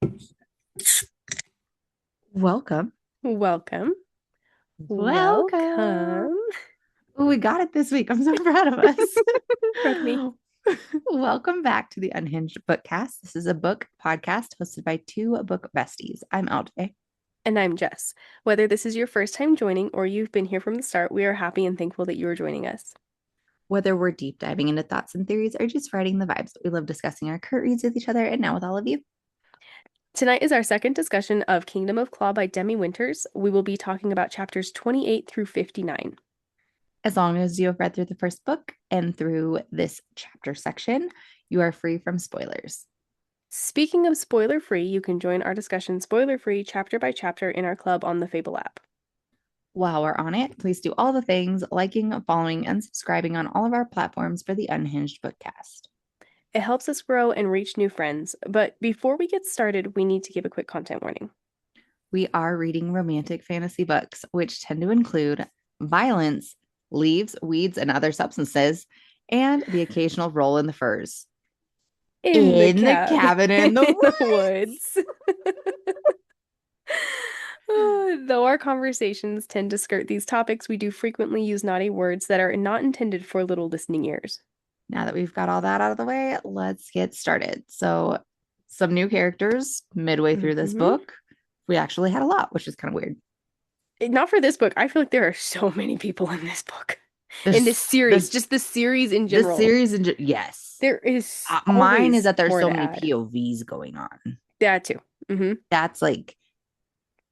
Welcome. Welcome. Welcome. Welcome. Oh, we got it this week. I'm so proud of us. Proud of me. Welcome back to the Unhinged BookCast. This is a book podcast hosted by two book besties. I'm Alde. And I'm Jess. Whether this is your first time joining or you've been here from the start, we are happy and thankful that you are joining us. Whether we're deep diving into thoughts and theories or just writing the vibes, we love discussing our current reads with each other and now with all of you. Tonight is our second discussion of Kingdom of Claw by Demi Winters. We will be talking about chapters 28 through 59. As long as you have read through the first book and through this chapter section, you are free from spoilers. Speaking of spoiler-free, you can join our discussion spoiler-free chapter by chapter in our club on the Fable app. While we're on it, please do all the things, liking, following, and subscribing on all of our platforms for the Unhinged Bookcast. It helps us grow and reach new friends, but before we get started, we need to give a quick content warning. We are reading romantic fantasy books, which tend to include violence, leaves, weeds, and other substances, and the occasional roll in the furs. In the cabin in the in the woods. woods. Though our conversations tend to skirt these topics, we do frequently use naughty words that are not intended for little listening ears. Now that we've got all that out of the way, let's get started. So, some new characters midway through this book. We actually had a lot, which is kind of weird. Not for this book. I feel like there are so many people in this book. In this series, just the series in general. Yes. There is mine is that there's more so to many add. POVs going on. That too. That's like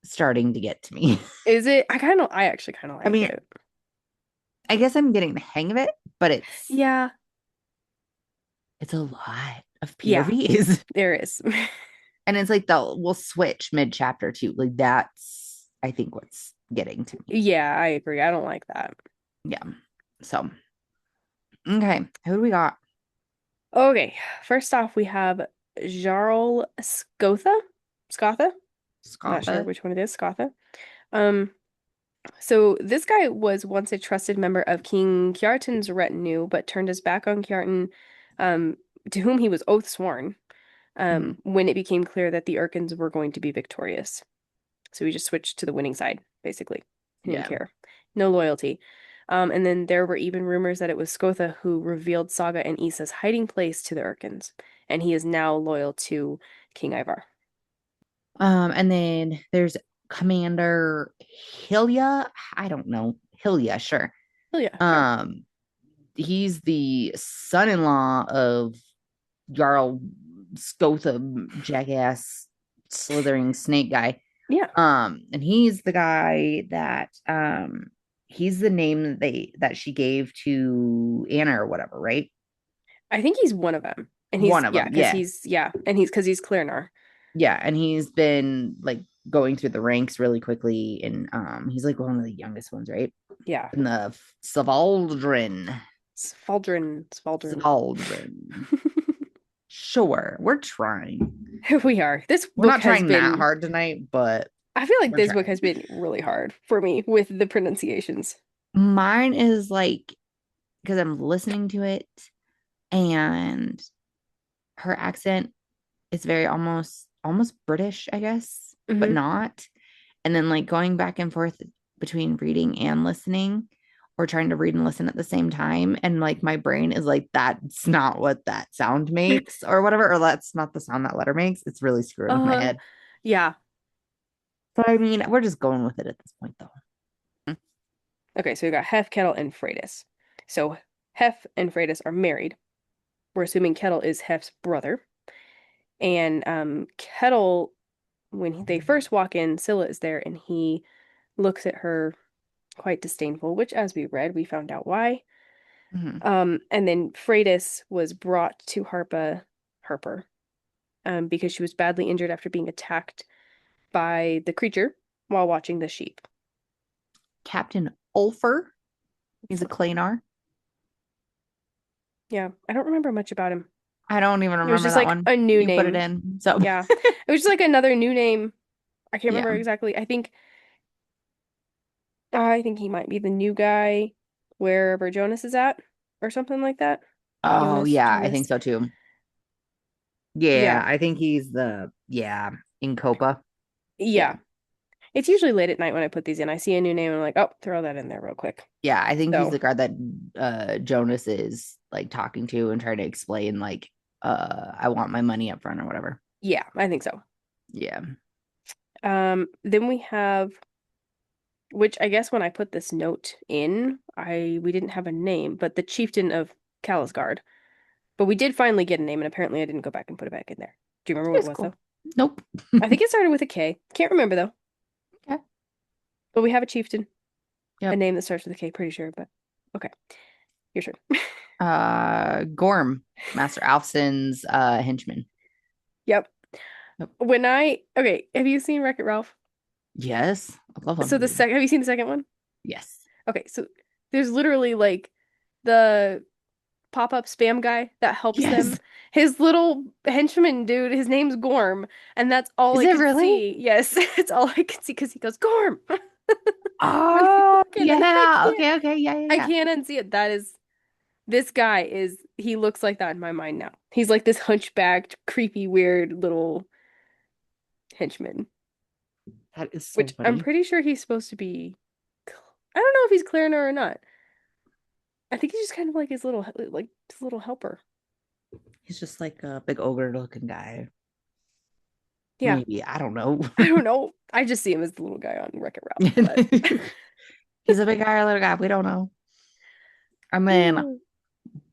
starting to get to me. Is it? I actually kind of like it. I guess I'm getting the hang of it, but it's a lot of POVs. Yeah, there is. And it's like we'll switch mid chapter too. Like that's I think what's getting to me. Yeah, I agree. I don't like that. Yeah. So okay, who do we got? Okay, first off, we have Jarl Scotha. Scotha? Not sure which one it is. Scotha. So this guy was once a trusted member of King Kiartan's retinue, but turned his back on Kiartan, to whom he was oath sworn, when it became clear that the Urkins were going to be victorious. So he just switched to the winning side, basically. He didn't care. No loyalty. And then there were even rumors that it was Skotha who revealed Saga and Issa's hiding place to the Urkins, and he is now loyal to King Ivar. And then there's Commander Hilya. I don't know. Hilya, sure. Hilya. He's the son-in-law of Jarl Skotha, jackass slithering snake guy. Yeah. And he's the guy that he's the name that she gave to Anna or whatever, right? I think he's one of them. And he's one of them, because he's Clearnar. Yeah, and he's been like going through the ranks really quickly, and he's like one of the youngest ones, right? Yeah. In the Svaldrin. Svaldrin. Sure, we're trying. We are. We're not trying that hard tonight, but I feel like this book has been really hard for me with the pronunciations. Mine is like because I'm listening to it and her accent is very almost British, I guess, but not. And then like going back and forth between reading and listening or trying to read and listen at the same time. And like my brain is like, that's not what that sound makes or whatever, or that's not the sound that letter makes. It's really screwing with my head. Yeah. So I mean, we're just going with it at this point though. Okay, so we got Hef, Kettle, and Freydis. So Hef and Freydis are married. We're assuming Kettle is Hef's brother. And Kettle, when they first walk in, Scylla is there, and he looks at her quite disdainful, which, as we read, we found out why. And then Freydis was brought to Harper, because she was badly injured after being attacked by the creature while watching the sheep. Captain Ulfer. He's a Claynar. Yeah, I don't remember much about him. I don't even remember it was just that like one. a new name. Put it in. So yeah, it was just like another new name. I can't remember exactly. I think he might be the new guy wherever Jonas is at or something like that. Oh Jonas. yeah, I think so too. Yeah, Yeah. I think he's in Copa. Yeah. Yeah. It's usually late at night when I put these in. I see a new name and I'm like, oh, throw that in there real quick. Yeah, I think he's So the guard that Jonas is like talking to and trying to explain like I want my money up front or whatever. yeah, I think so. Yeah. Then we have, which I guess when I put this note in, I we didn't have a name, but the chieftain of Calisgard. But we did finally get a name, and apparently I didn't go back and put it back in there. Do you remember what it It's was cool. though? Nope. I think it started with a K. Can't remember though. Okay. But we have a chieftain, a Yep. name that starts with a K, pretty sure, but okay. Your turn. Gorm, Master Alfson's henchman. Yep. Yep. Okay, have you seen Wreck-It Ralph? Yes. I love that So movie. have you seen the second one? Yes. Okay, so there's literally like the pop-up spam guy that helps them. Yes. His little henchman dude, his name's Gorm, and that's all Is I it could really? see. Yes, it's all I could see because he goes Gorm. Oh, I yeah. can't Okay, okay. Yeah, yeah, I yeah. can't unsee it. This guy is he looks like that in my mind now. He's like this hunchbacked, creepy, weird little henchman, That is so which I'm funny. pretty sure he's supposed to be. I don't know if he's Clariner or not. I think he's just kind of like his little helper. He's just like a big ogre looking guy. Yeah, Maybe. I don't know. I don't know. I just see him as the little guy on Wreck-It Ralph, but He's a big guy or a little guy. We don't know. And then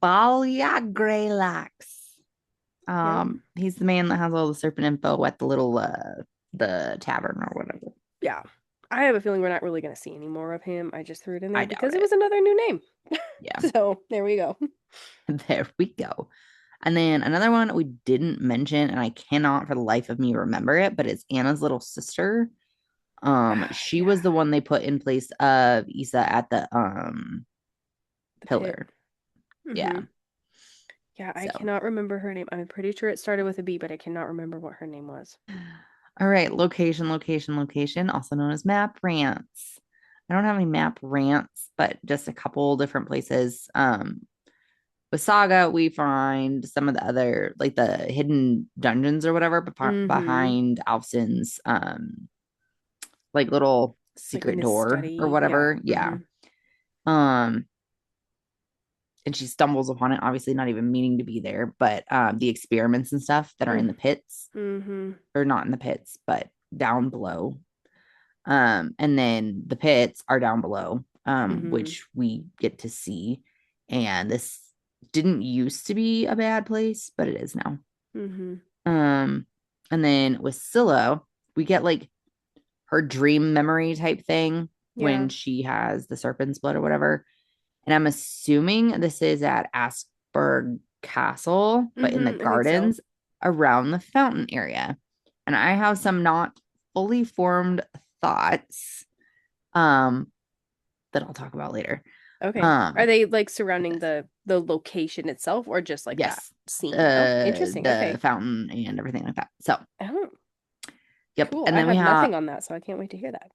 Balya Greylax. yep, He's the man that has all the serpent info at the little the tavern or whatever. yeah. I have a feeling we're not really gonna see any more of him. I just threw it in I there doubt because it it. was another new name. Yeah. So there we go. There we go. And then another one we didn't mention, and I cannot for the life of me remember it, but it's Anna's little sister. She Yeah, was the one they put in place of Issa at the the pit. pillar. Yeah. Mm-hmm. Yeah, I So cannot remember her name. I'm pretty sure it started with a B, but I cannot remember what her name was. all right, location, also known as map rants. I don't have any map rants, but just a couple different places. With Saga, we find some of the other like the hidden dungeons or whatever Mm-hmm. behind Alfson's like little Like in secret his door or study. Yeah. whatever. Yeah. Mm-hmm. Um, and she stumbles upon it, obviously not even meaning to be there, but the experiments and stuff that are in the pits, Mm-hmm. or not in the pits, but down below. And then the pits are down below, Mm-hmm. which we get to see. And this didn't used to be a bad place, but it is now. Mm-hmm. Um, and then with Scylla, we get like her dream memory type thing when Yeah. she has the serpent's blood or whatever. And I'm assuming this is at Asperg Castle, but in the Mm-hmm. I think so. gardens around the fountain area. And I have some not fully formed thoughts um that I'll talk about later. Okay. Are Um they like surrounding this. the location itself or just like that Yes. scene? Oh, interesting. The Okay. fountain and everything like that. So, Oh, yep. cool. And I then we have have nothing on that, so I can't wait to hear that.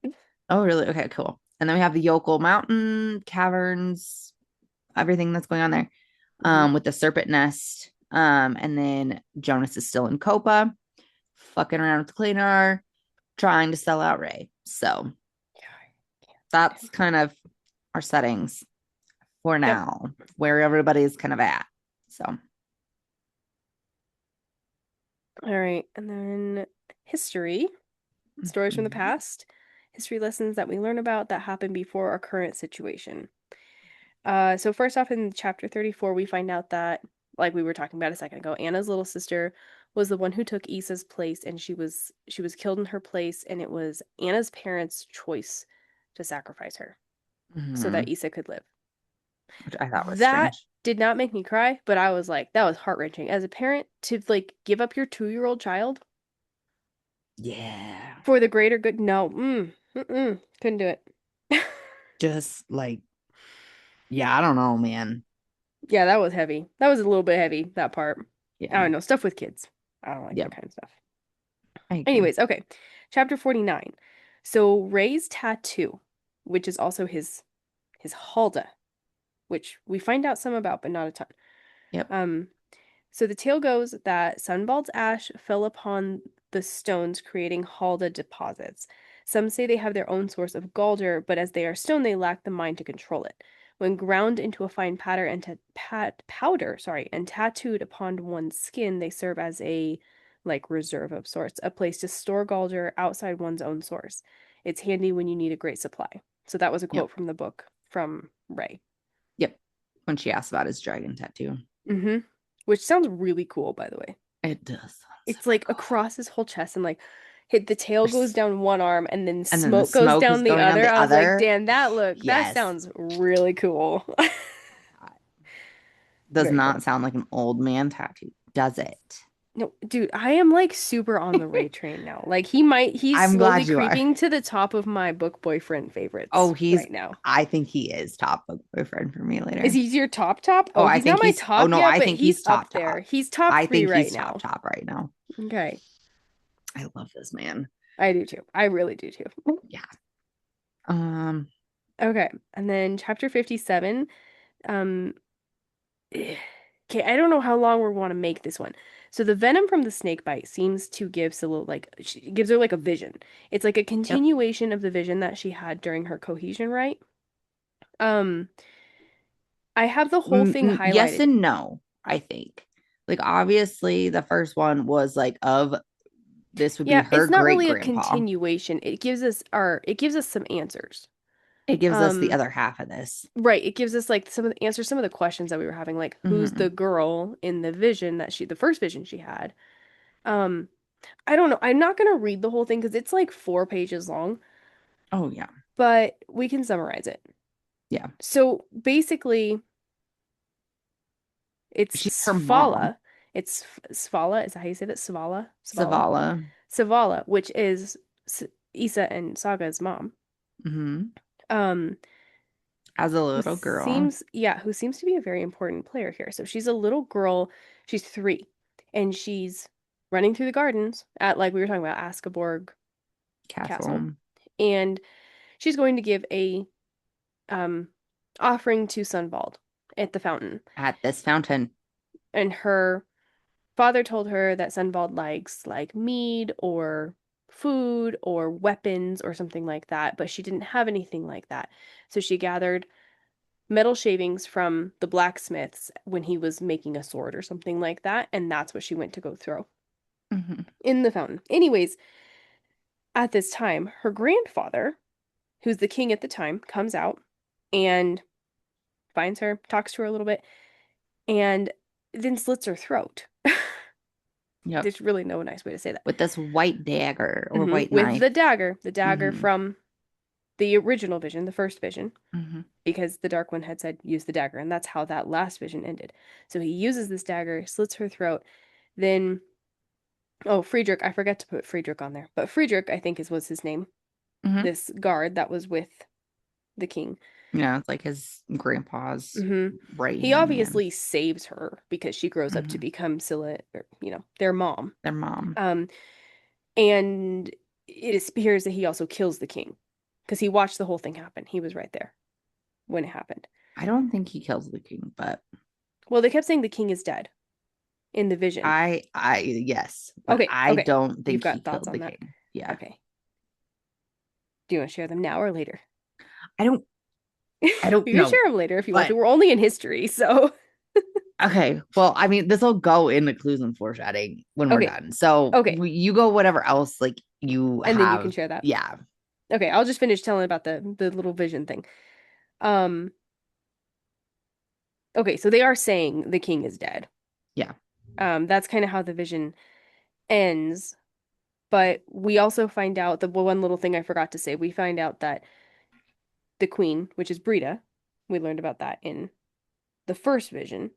oh really? Okay, cool. And then we have the Yokel Mountain caverns, everything that's going on there. Mm-hmm. With the serpent nest. And then Jonas is still in Copa, fucking around with the cleaner, trying to sell out Ray. So Yeah, I can't stand that's him. kind of our settings for Yep. now, where everybody's kind of at. So All right. And then history, stories from the past, history lessons that we learn about that happened before our current situation. So first off in chapter 34, we find out that, like we were talking about a second ago, Anna's little sister was the one who took Issa's place and she was killed in her place, and it was Anna's parents' choice to sacrifice her so that mhm, Issa could live. which I thought was That strange. did not make me cry, but I was like, that was heart-wrenching. As a parent, to like give up your 2-year-old child Yeah. for the greater good, no, couldn't do it. Just like, yeah, I don't know, man. Yeah, that was heavy. That was a little bit heavy, that part. I Yeah. don't know, stuff with kids. I don't like that Yep. kind of stuff. I agree. Anyways, okay. Chapter 49. So Ray's tattoo, which is also his halda, which we find out some about, but not a ton. Yep. Um, So the tale goes that Sunbald's ash fell upon the stones, creating Halda deposits. Some say they have their own source of Galder, but as they are stone, they lack the mind to control it. When ground into a fine powder, and tattooed upon one's skin, they serve as a like reserve of sorts, a place to store Galder outside one's own source. It's handy when you need a great supply. So that was a Yep. quote from the book from Ray. Yep. When she asked about his dragon tattoo. Mm-hmm. Which sounds really cool, by the way. It does sound It's super like cool. across his whole chest and like hit the tail goes down one arm and then And then the smoke goes smoke is down the going on other. the I was like, other. damn, that Yes. sounds really cool. Does Very cool. not sound like an old man tattoo, does it? No, dude, I am like super on the Ray train now. Like he's I'm slowly glad you are. creeping to the top of my book boyfriend favorites Oh, right now. I think he is top book boyfriend for me Is later. he your top top? Oh, Oh, he's not my oh top no, yet, I but think he's he's up top there. top. He's top I three think right he's top now. top right now. Okay. I love this man. I do too. I really do too. Yeah. Um, Okay. And then chapter 57. Um, okay, I don't know how long we want to make this one. So the venom from the snake bite seems to give Sylla gives her like a vision. It's like a yep. continuation of the vision that she had during her cohesion rite. Um, I have the whole thing Yes highlighted. and no, I think. Like obviously the first one was like of this would be Yeah, her it's not great really a grandpa. continuation. It gives us some answers. It gives us the Um, other half of this. right, it gives us like some of the answers, some of the questions that we were having, like who's Mm-hmm. the girl in the vision the first vision she had. Um, I don't know. I'm not gonna read the whole thing because it's like 4 pages long, Oh yeah. but we can summarize it. Yeah. So basically, it's She's her mom, Svala. It's Svala. Is that how you say that? Svala? Svala? Savala. Savala, which is Issa and Saga's mom. Mm-hmm. Um, As a who little girl. seems, yeah, who seems to be a very important player here. So she's a little girl. She's 3, and she's running through the gardens at, like we were talking about, Askaborg Castle, Castle and she's going to give a um offering to Sunbald at the fountain. at this fountain. And her father told her that Sunbald likes like mead or food or weapons or something like that, but she didn't have anything like that. So she gathered metal shavings from the blacksmiths when he was making a sword or something like that, and that's what she went to go throw Mm-hmm. in the fountain. Anyways, at this time, her grandfather, who's the king at the time, comes out and finds her, talks to her a little bit, and then slits her throat. Yep. There's really no nice way to say that. With this white dagger or white With knife. the dagger Mm-hmm. from the original vision, the first vision, Mm-hmm. because the Dark One had said use the dagger, and that's how that last vision ended. So he uses this dagger, slits her throat, then oh, Friedrich, I forgot to put Friedrich on there, but Friedrich, I think was his name. Mm-hmm. This guard that was with the king. Yeah, it's like his grandpa's hmm right He hand man. obviously saves her because she grows up to Mm-hmm. become Scylla, or, their mom. Their mom. Um, and it appears that he also kills the king because he watched the whole thing happen. He was right there when it happened. I don't think he kills the king, but Well, they kept saying the king is dead in the vision. yes, but Okay, I okay. don't You've think he got thoughts killed the on that. king. Yeah. Okay. Do you want to share them now or later? I don't I don't We can know. share them later if you want to. But We're only in history, so okay. Well, I mean, this will go in the clues and foreshadowing when we're okay. done. So Okay. you go whatever else like you And then you can have. share that. Yeah. Okay, I'll just finish telling about the little vision thing. Um okay, so they are saying the king is dead. Yeah. That's kind of how the vision ends, but we also find out the one little thing I forgot to say. We find out that the queen, which is Brita, we learned about that in the first vision.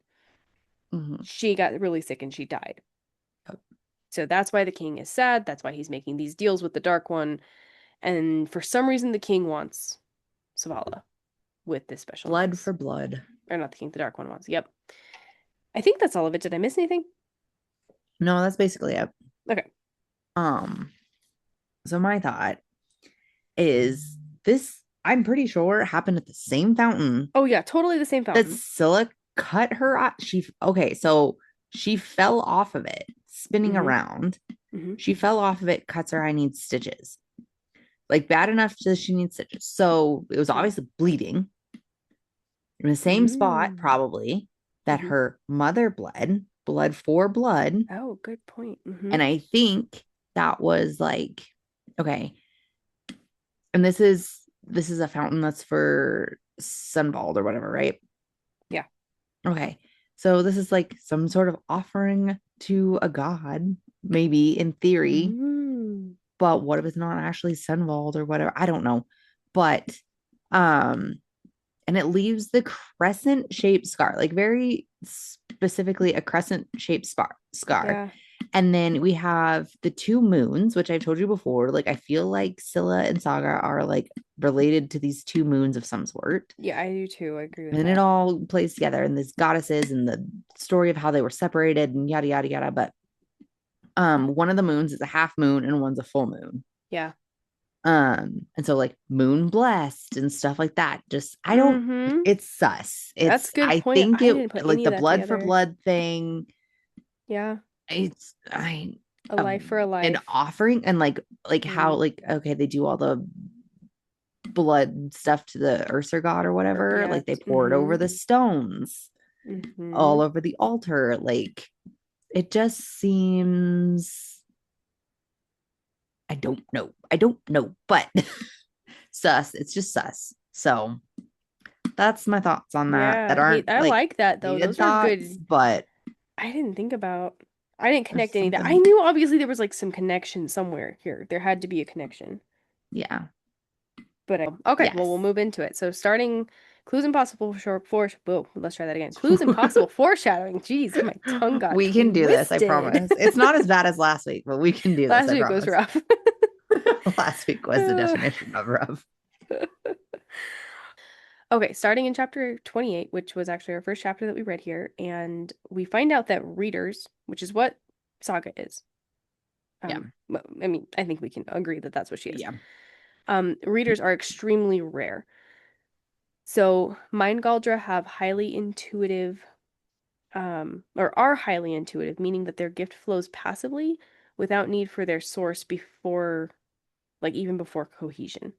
Mm-hmm. She got really sick and she died. So that's why the king is sad. That's why he's making these deals with the Dark One. And for some reason, the king wants Savala with this special Blood necklace. for blood. Or not the king, the Dark One wants. Yep. I think that's all of it. Did I miss anything? No, that's basically it. Okay. Um, so my thought is this, I'm pretty sure happened at the same fountain Oh, yeah, totally the same that fountain. Scylla cut her. She okay, so She fell off of it, spinning Mm-hmm. around. Mm-hmm. She fell off of it, cuts her eye, needs stitches. Like bad enough that she needs stitches. So it was Yeah. obviously bleeding in the same spot, Mm. probably, that Mm-hmm. her mother bled for blood. Oh, good point. Mm-hmm. And I think that was like, okay, and this is a fountain that's for Sunbald or whatever, right? Yeah. Okay. So this is like some sort of offering to a god, maybe in theory, Mm. but what if it's not actually Sunwald or whatever? I don't know. But um and it leaves the crescent shaped scar, like very specifically a crescent shaped scar. Yeah. And then we have the two moons, which I've told you before. Like, I feel like Scylla and Saga are like related to these two moons of some sort. Yeah, I do too. I agree with And it that. all plays together, and these goddesses and the story of how they were separated and yada yada yada. But one of the moons is a half moon and one's a full moon. Yeah. And so like moon blessed and stuff like that. Just I don't Mm-hmm. it's sus. That's a It's good I point. think I it didn't put like any of the that blood for together. blood thing. Yeah. It's I A life for a an life. offering and like how Mm. like okay they do all the blood stuff to the Ursa god or whatever. Yes. Like they pour it over Mm-hmm. the stones Mm-hmm. all over the altar. Like it just seems I don't know, but sus. It's just sus. So that's my thoughts on that. Yeah. That Hey, aren't I like like that though. needed Those are thoughts, good. but I didn't think about. I didn't there's connect any of that. I something. knew obviously there was like some connection somewhere here. There had to be a connection. Yeah. But okay, well, we'll Yes. move into it. So starting clues and possible for whoa, let's try that again. Clues and possible foreshadowing. Jeez, my tongue got We can do this, I twisted. promise. It's not as bad as last week, but we can do this, Last I week was promise. rough. Last week was the definition of rough. Okay, starting in chapter 28, which was actually our first chapter that we read here, and we find out that readers, which is what Saga is. Yeah. Well, I mean, I think we can agree that that's what she is. Yeah. Readers are extremely rare. So, Mind Galdra have highly intuitive, or are highly intuitive, meaning that their gift flows passively without need for their source before, like even before cohesion.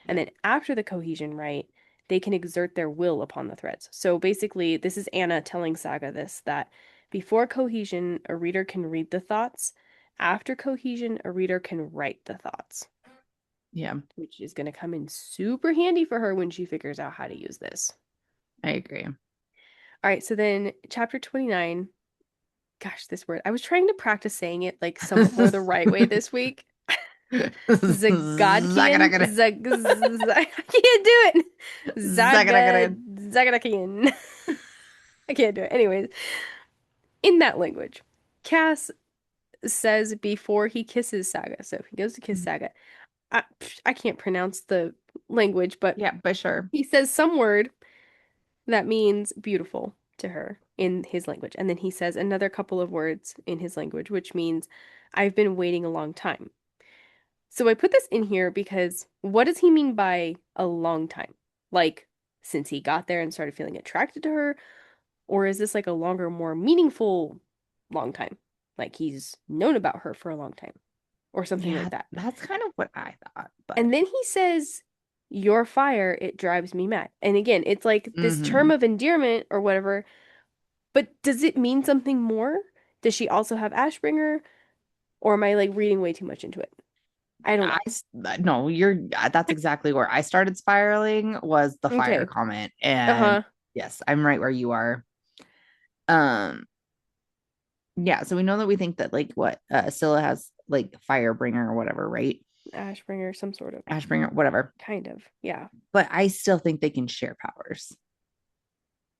And Yeah. then after the cohesion, right, they can exert their will upon the threads. So basically, this is Anna telling Saga this that before cohesion, a reader can read the thoughts. After cohesion, a reader can write the thoughts, Yeah. which is going to come in super handy for her when she figures out how to use this. I agree. All right, so then chapter 29, gosh, this word. I was trying to practice saying it like somewhat more the right way this week. Zagadkian? Zagadagada. I can't do it. Zagadagada. Zagadakian. I can't do it. Anyways, in that language, Cass says before he kisses Saga. So he goes to kiss Saga. I can't pronounce the language, but Yeah, but sure. he says some word that means beautiful to her in his language. And then he says another couple of words in his language, which means I've been waiting a long time. So I put this in here because what does he mean by a long time? Like, since he got there and started feeling attracted to her? Or is this like a longer, more meaningful long time? Like he's known about her for a long time or something Yeah, like that. that's kind of what I thought, but And then he says, your fire, it drives me mad. And again, it's like this term mhm. of endearment or whatever, but does it mean something more? Does she also have Ashbringer? Or am I like reading way too much into it? I don't know. No, that's exactly where I started spiraling was the fire Okay. comment. And Uh-huh. yes, I'm right where you are. Um, yeah, so we know that we think that like what Scylla has like Firebringer or whatever, right? Ashbringer, some sort of. Ashbringer, whatever. Kind of. Yeah. But I still think they can share powers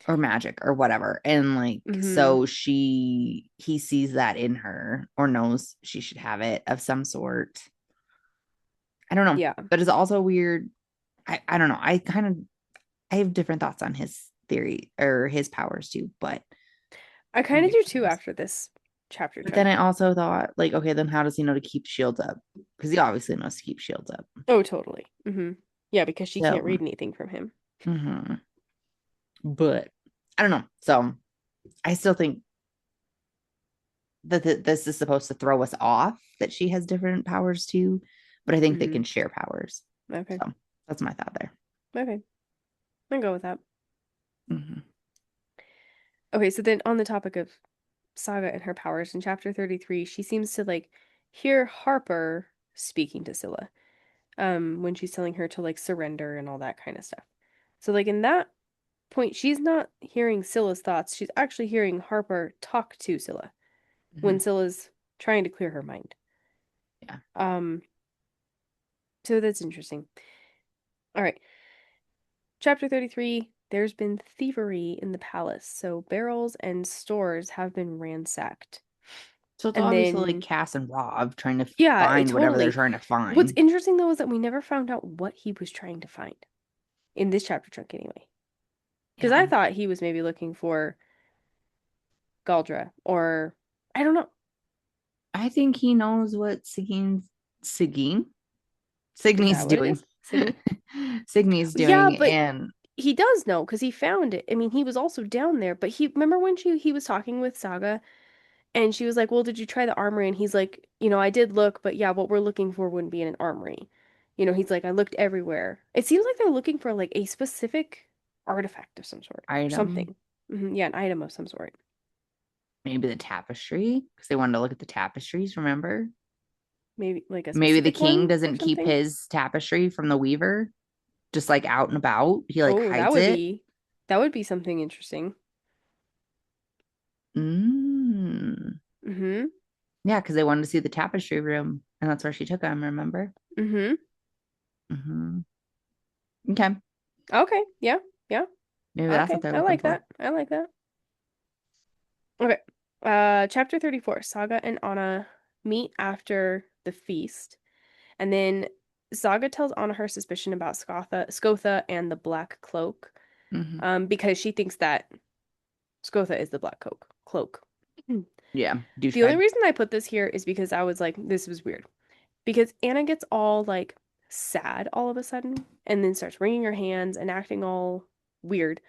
or magic or whatever. And like Mm-hmm. so he sees that in her or knows she should have it of some sort. I don't know. Yeah. But it's also weird. I don't know. I have different thoughts on his theory or his powers too, but I we'll kind of get do to too those. after this chapter But then chunk. I also thought, like, okay, then how does he know to keep shields up? Because he obviously knows to keep shields up. Oh, totally. Mm-hmm. Yeah, because she So, can't read anything from him. mhm. But I don't know. So I still think that this is supposed to throw us off that she has different powers too, but I think they Mm-hmm. can share powers. Okay. So that's my thought there. Okay. I'll go with that. Mm-hmm. Okay, so then on the topic of Saga and her powers, in chapter 33, she seems to like hear Harper speaking to Scylla, when she's telling her to like surrender and all that kind of stuff. So like in that point, she's not hearing Scylla's thoughts, she's actually hearing Harper talk to Scylla Mm-hmm. when Scylla's trying to clear her mind. Yeah. Um, so that's interesting. All right. Chapter 33, there's been thievery in the palace, so barrels and stores have been ransacked. So it's And obviously like then, Cass and Rob trying to yeah, find whatever they're totally. trying to What's find. interesting though is that we never found out what he was trying to find in this chapter chunk anyway. Because Yeah. I thought he was maybe looking for Galdra or I don't know. I think he knows what Sigyn? Is Signy's that what it doing. is? Signy? Signy's Yeah, doing. but And he does know because he found it. I mean, he was also down there, but he remember when he was talking with Saga and she was like, "Well, did you try the armory?" And he's like, I did look, but yeah, what we're looking for wouldn't be in an armory." He's like, "I looked everywhere." It seems like they're looking for like a specific artifact of some sort or item, something. Yeah, an item of some sort. maybe the tapestry, because they wanted to look at the tapestries, remember? Maybe like a Maybe the specific king one or doesn't keep something. his tapestry from the weaver, just like out and about. He like Oh, hides it. that would be something interesting. Mm. Mm-hmm. Yeah, because they wanted to see the tapestry room, and that's where she took him, remember? Mm-hmm. Hmm. Okay. Okay. Yeah. Yeah. Maybe that's what Okay. they're I looking like for. that. I like that. Okay. Chapter 34. Saga and Anna meet after the feast. And then Saga tells Anna her suspicion about Skotha and the Black Cloak, Hmm. because she thinks that Skotha is the Black Cloak. Yeah, The only douchebag. reason I put this here is because I was like, this was weird. Because Anna gets all like sad all of a sudden and then starts wringing her hands and acting all weird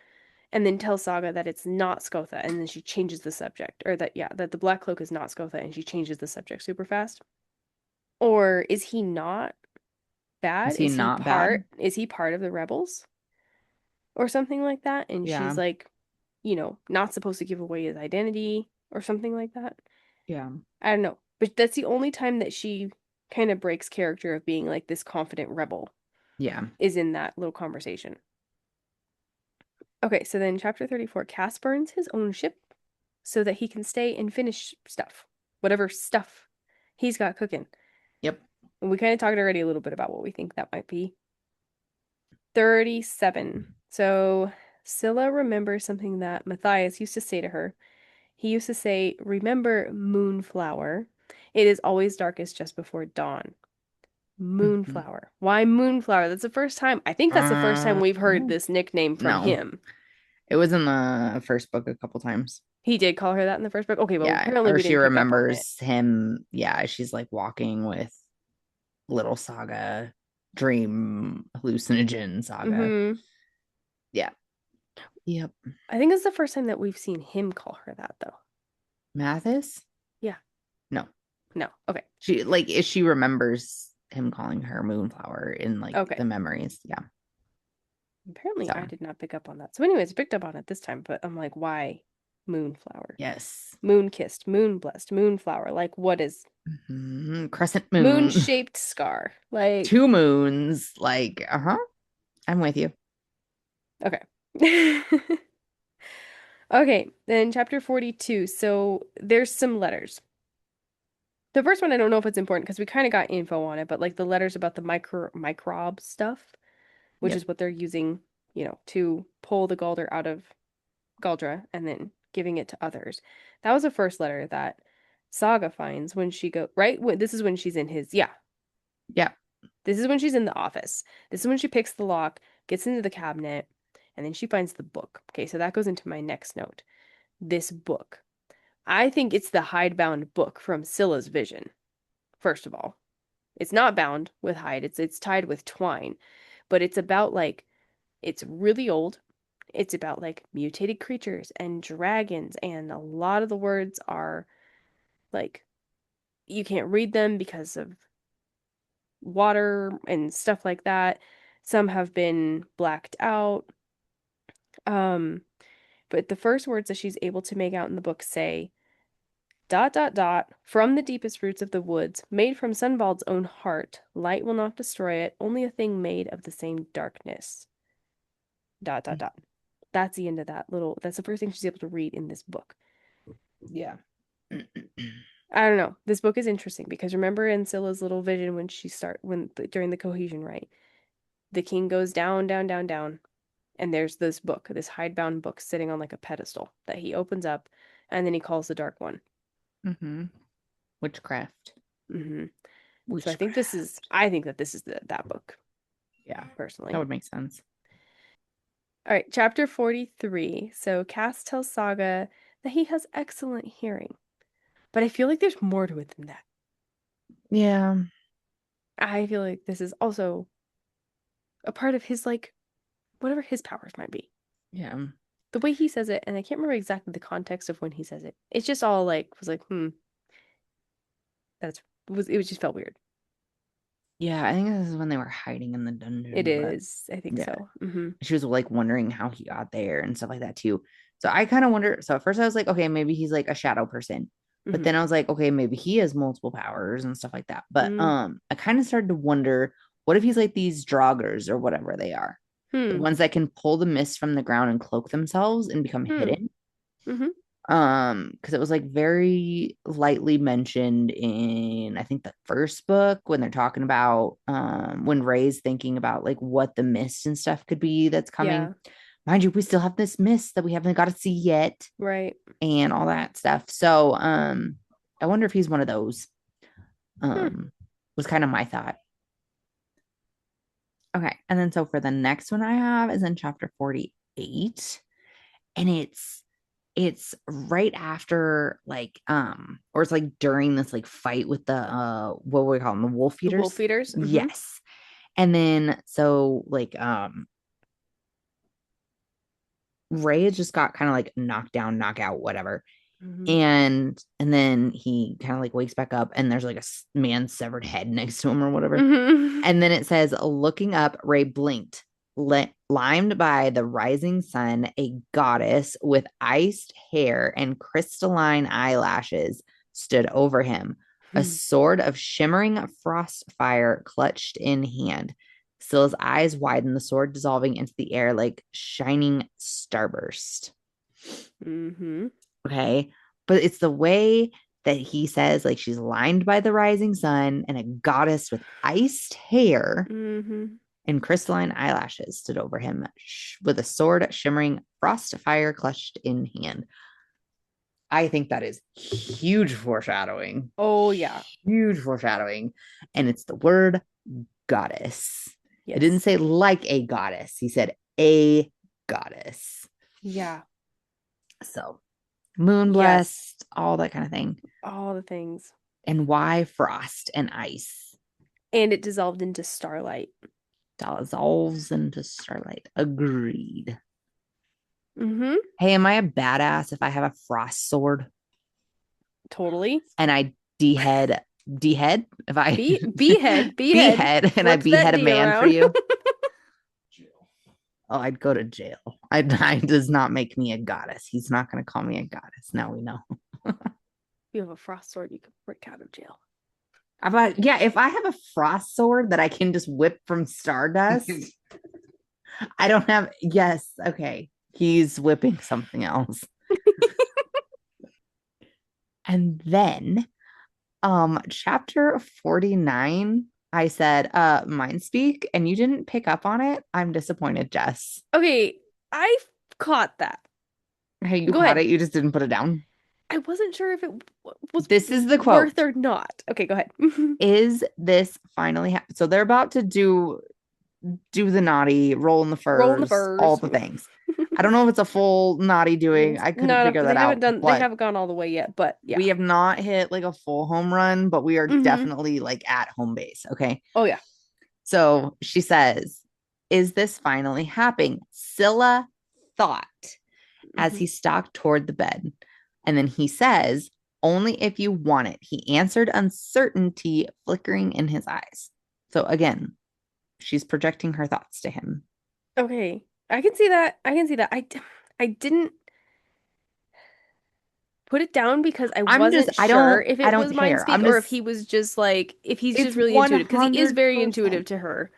and then tells Saga that it's not Skotha and then she changes the subject or that yeah, that the Black Cloak is not Skotha and she changes the subject super fast. Or is he not bad? Is he not bad? Is he part of the rebels or something like that? And she's Yeah, like, not supposed to give away his identity or something like that. yeah, I don't know. But that's the only time that she kind of breaks character of being like this confident rebel yeah, is in that little conversation. Okay, so then chapter 34, Cass burns his own ship so that he can stay and finish stuff. Whatever stuff he's got cooking. yep, And we kind of talked already a little bit about what we think that might be. 37. So Scylla remembers something that Matthias used to say to her. He used to say, "Remember, Moonflower. It is always darkest just before dawn." hmm Moonflower. Why Moonflower? That's the first time. I think that's the first time we've heard no, this nickname from no, him. it was in the first book a couple times. He did call her that in the first book. Okay, well, Yeah, apparently or we she didn't pick up on it. remembers him. Yeah, she's like walking with little Saga, dream hallucinogen Saga. Mm-hmm. Yeah, yep. I think it's the first time that we've seen him call her that, though. Mathis? Yeah. No, No. Okay. she like if she remembers him calling her Moonflower in like Okay. the memories. Yeah. Apparently, So I did not pick up on that. So, anyways, I picked up on it this time, but I'm like, why Moonflower? yes. Moon kissed, moon blessed, moonflower. Like, what is Crescent moon moon. shaped scar? Like, Two moons. Like, uh-huh. I'm with you. okay. Okay, then chapter 42. So, there's some letters. The first one, I don't know if it's important because we kind of got info on it, but like the letters about the microbe stuff, which Yep. is what they're using, to pull the Galder out of Galdra and then giving it to others. That was the first letter that Saga finds when she right? This is when she's in his, yeah. Yep. This is when she's in the office. This is when she picks the lock, gets into the cabinet, and then she finds the book. Okay, so that goes into my next note. This book. I think it's the hidebound book from Scylla's vision, first of all. It's not bound with hide. It's tied with twine, but it's about like it's really old. It's about like mutated creatures and dragons and a lot of the words are Like, you can't read them because of water and stuff like that. Some have been blacked out. Um, but the first words that she's able to make out in the book say, dot, dot, dot, from the deepest roots of the woods, made from Sunbald's own heart, light will not destroy it, only a thing made of the same darkness. Dot, dot, dot. That's the end of that's the first thing she's able to read in this book. Yeah. I don't know. This book is interesting because remember in Scylla's little vision during the cohesion, right? The king goes down, down, down, down, and there's this book, this hidebound book sitting on like a pedestal that he opens up, and then he calls the Dark One. Mm-hmm. Witchcraft. Mm-hmm. So Witchcraft. I think that this is that book, Yeah, that personally. would make sense. All right, chapter 43. So Cass tells Saga that he has excellent hearing, but I feel like there's more to it than that. Yeah. I feel like this is also a part of his, like, whatever his powers might be. Yeah. The way he says it, and I can't remember exactly the context of when he says it. It's just all like, was like, it just felt weird. Yeah, I think this is when they were hiding in the It dungeon, but is. I think yeah. so. Mm-hmm. She was like wondering how he got there and stuff like that too. So I kind of wonder. So at first I was like, okay, maybe he's like a shadow person. But Mm-hmm. then I was like, okay, maybe he has multiple powers and stuff like that. But Mm-hmm. I kind of started to wonder, what if he's like these draugrs or whatever they are? The Hmm. ones that can pull the mist from the ground and cloak themselves and become Hmm. hidden. Mm-hmm. Because it was like very lightly mentioned in I think the first book when they're talking about when Ray's thinking about like what the mist and stuff could be that's coming. Yeah. Mind you, we still have this mist that we haven't got to see yet Right. and all that stuff. So I wonder if he's one of those. Hmm. Was kind of my thought. Okay. And then so for the next one I have is in chapter 48. And it's right after like or it's like during this like fight with the what we call them, the wolf The wolf eaters. eaters. Mm-hmm. Yes. And then so like Ray has just got kind of like knocked down, knockout, whatever. Mm-hmm. And then he kind of like wakes back up and there's like a man's severed head next to him or whatever. Mm-hmm. And then it says, looking up, Ray blinked, limed by the rising sun, a goddess with iced hair and crystalline eyelashes stood over him, a sword of shimmering frost fire clutched in hand. Scylla's eyes widened, the sword dissolving into the air like shining starburst. Mm-hmm. Okay. But it's the way that he says, like, she's lined by the rising sun and a goddess with iced hair Mm-hmm. and crystalline eyelashes stood over him with a sword shimmering frost fire clutched in hand. I think that is huge foreshadowing. Oh yeah. Huge foreshadowing. And it's the word goddess. It didn't Yes. say like a goddess, he said a goddess. Yeah. So moon Yes. blessed, all that kind of thing. All the things. And why frost and ice? And it dissolved into starlight. Dissolves into starlight. Agreed. Mm-hmm. Hey, am I a badass if I have a frost sword Totally. and I dehead if I Behead. behead and I Flips that behead a D man for around. you? Oh, I'd go to jail. I does not make me a goddess. He's not going to call me a goddess. Now we know. You have a frost sword, you could break out of jail. Yeah, if I have a frost sword that I can just whip from stardust, I don't have. Yes, okay. He's whipping something else. And then chapter 49, I said mind speak and you didn't pick up on it. I'm disappointed, Jess. Okay, I caught that. Hey, you Go caught ahead. it, you just didn't put it down. I wasn't sure if it was This is the worth quote. or not. Okay, go ahead. Is this finally so they're about to do the naughty, roll in the Rolling the furs, all furs. the things. I don't know if it's a full naughty doing. I couldn't No, figure they that haven't out, done. They but haven't gone all the way yet. But we yeah. have not hit like a full home run, but we are Mm-hmm. definitely like at home base. Okay. Oh yeah. So she says, is this finally happening? Scylla thought as Mm-hmm. he stalked toward the bed. And then he says, only if you want it. He answered, uncertainty flickering in his eyes. So again, she's projecting her thoughts to him. Okay. I can see that. I can see that. I didn't put it down because I I'm just, wasn't sure if I it don't was mind care. speak or if he was just like, if he's It's just really intuitive, because he is very 100%. intuitive to her.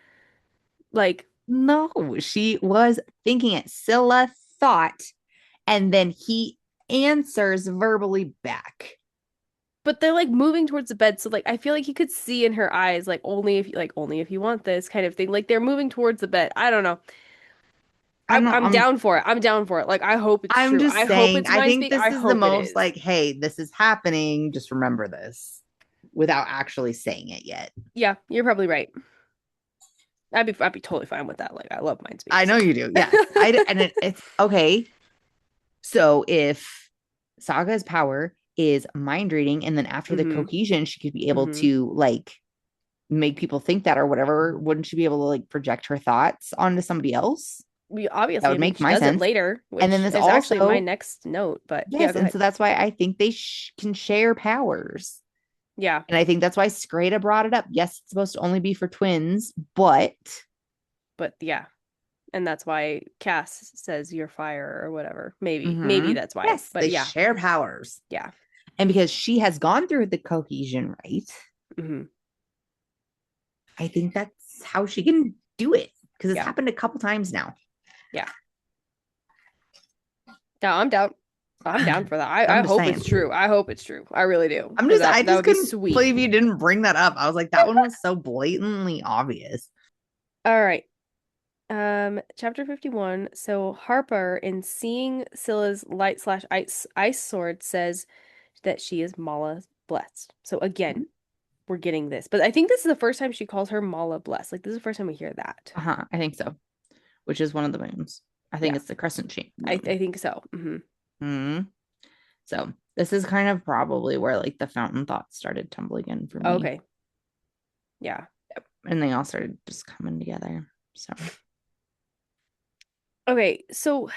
Like, No, she was thinking it. Scylla thought, and then he answers verbally back. but they're like moving towards the bed, so like I feel like he could see in her eyes, like only if you want this kind of thing. Like they're moving towards the bed. I don't know. I'm not, I'm down for it. I'm down for it. Like I hope it's I'm true. I just hope saying, it's I mind think speak. this I is the hope it most is. like, hey, this is happening. Just remember this without actually saying it yet. Yeah, you're probably right. I'd be totally fine with that. Like I love mind speak, I know so. you do. Yes. It's okay. So if Saga's power is mind reading, and then after the Mm-hmm. cohesion, she could be able Mm-hmm. to like make people think that or whatever, wouldn't she be able to like project her thoughts onto somebody else? We That obviously, I would mean, make she my does it sense. later, And then which this is actually my also, next note. But yeah, yes. go And ahead. so that's why I think they can share powers. Yeah, And I think that's why Skreta brought it up. Yes, it's supposed to only be for twins, but but yeah, and that's why Cass says you're fire or whatever. Maybe mhm, that's why. yes, But they yeah, share powers. yeah. And because she has gone through the cohesion, right? Hmm. I think that's how she can do it because it's Yeah, happened a couple times now. yeah. No, I'm down. I'm down for that. I I'm just hope it's saying. true. I hope it's true. I really do. Because I that just would be couldn't sweet. believe you didn't bring that up. I was like, that one was so blatantly obvious. All right. Chapter 51. So Harper, in seeing Scylla's light slash ice sword, says that she is Mala blessed. So again, we're getting this. But I think this is the first time she calls her Mala blessed. Like this is the first time we hear that. Uh-huh, I think so. Which is one of the moons. I think Yeah, it's the crescent shape I moon. think so. Hmm. Hmm. So this is kind of probably where like the fountain thoughts started tumbling in for me. Okay. Yeah. Yep. And they all started just coming together. So Okay, so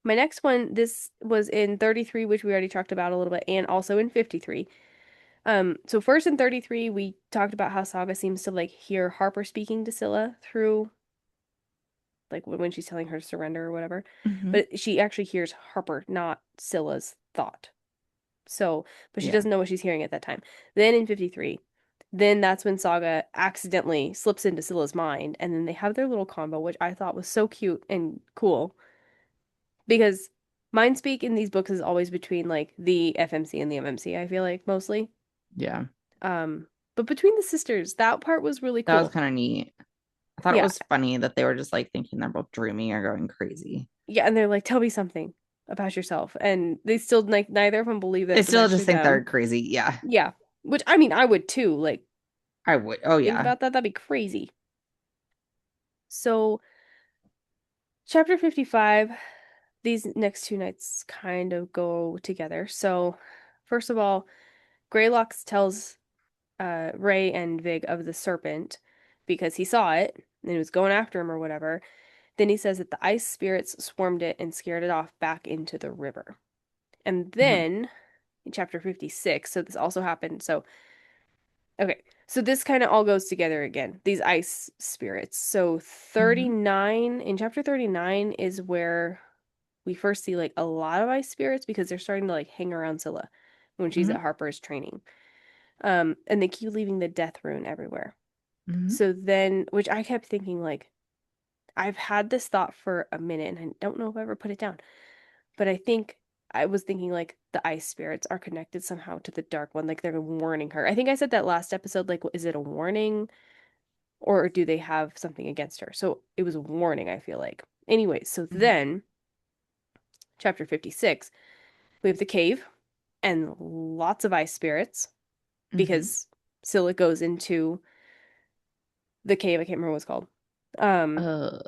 my next one, this was in 33, which we already talked about a little bit, and also in 53. So first in 33, we talked about how Saga seems to like hear Harper speaking to Scylla through like when she's telling her to surrender or whatever. mhm. But she actually hears Harper, not Scylla's thought. So, but she Yeah. doesn't know what she's hearing at that time. Then in 53, then that's when Saga accidentally slips into Scylla's mind, and then they have their little combo, which I thought was so cute and cool because mind speak in these books is always between like the FMC and the MMC, I feel like mostly. Yeah. Um, but between the sisters, that part was really That was cool. kind of neat. I thought it Yeah. was funny that they were just like thinking they're both dreaming or going crazy. Yeah, and they're like, "Tell me something about yourself." And they still like neither of them believe that I it was still actually just think they're them. crazy. Yeah. Yeah. Which I mean, I would too. Like, I would. Oh think yeah. about that, that'd be crazy. So, chapter 55, these next two nights kind of go together. So, first of all, Greylock tells Ray and Vig of the serpent because he saw it and he was going after him or whatever. Then he says that the ice spirits swarmed it and scared it off back into the river. And Mhm. then in chapter 56, so this also happened. So, okay. So this kind of all goes together again. These ice spirits. So Mhm. 39 in chapter 39 is where we first see like a lot of ice spirits because they're starting to like hang around Scylla when she's Mhm. at Harper's training. And they keep leaving the death rune everywhere. Mhm. So then, which I kept thinking like I've had this thought for a minute and I don't know if I ever put it down, but I think I was thinking like the ice spirits are connected somehow to the dark one, like they're warning her. I think I said that last episode, like, is it a warning or do they have something against her? So it was a warning, I feel like. Anyway, so Mhm. then, chapter 56, we have the cave and lots of ice spirits Mhm. because Scylla goes into the cave. I can't remember what it's called. Um, Uh,